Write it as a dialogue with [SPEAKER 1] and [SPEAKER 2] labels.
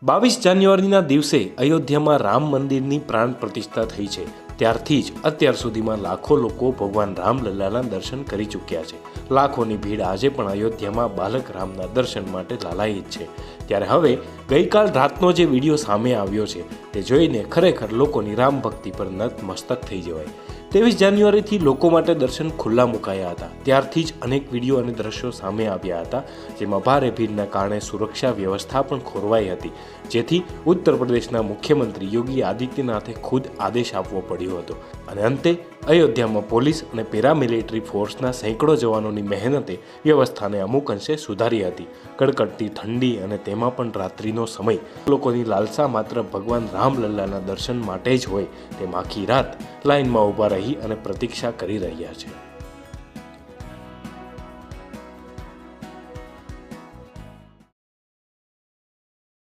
[SPEAKER 1] 22 જાન્યુઆરીના દિવસે અયોધ્યામાં રામ મંદિરની પ્રાણ પ્રતિષ્ઠા થઈ છે। ત્યારથી જ અત્યાર સુધીમાં લાખો લોકો ભગવાન રામલલ્લાના દર્શન કરી ચૂક્યા છે। લાખોની ભીડ આજે પણ અયોધ્યામાં બાલક રામના દર્શન માટે લાલાયિત છે। ત્યારે હવે ગઈકાલ રાતનો જે વિડીયો સામે આવ્યો છે તે જોઈને ખરેખર લોકોની રામ ભક્તિ પર નતમસ્તક થઈ જવાય। 23 જાન્યુઆરીથી લોકો માટે દર્શન ખુલ્લા મુકાયા હતા। ત્યારથી જ અનેક વિડીયો અને દ્રશ્યો સામે આવ્યા હતા, જેમાં ભારે ભીડના કારણે સુરક્ષા વ્યવસ્થા પણ ખોરવાઈ હતી, જેથી ઉત્તર પ્રદેશના મુખ્યમંત્રી યોગી આદિત્યનાથે ખુદ આદેશ આપવો પડ્યો હતો। અને અંતે અયોધ્યામાં પોલીસ અને પેરામિલિટરી ફોર્સના સેંકડો જવાનોની મહેનતે વ્યવસ્થાને અમુક અંશે સુધારી હતી। કડકડતી ઠંડી અને તેમાં પણ રાત્રિનો સમય, લોકોની લાલસા માત્ર ભગવાન રામલલ્લાના દર્શન માટે જ હોય તેમ આખી રાત લાઇનમાં ઊભા રહી અને પ્રતીક્ષા કરી રહ્યા છે।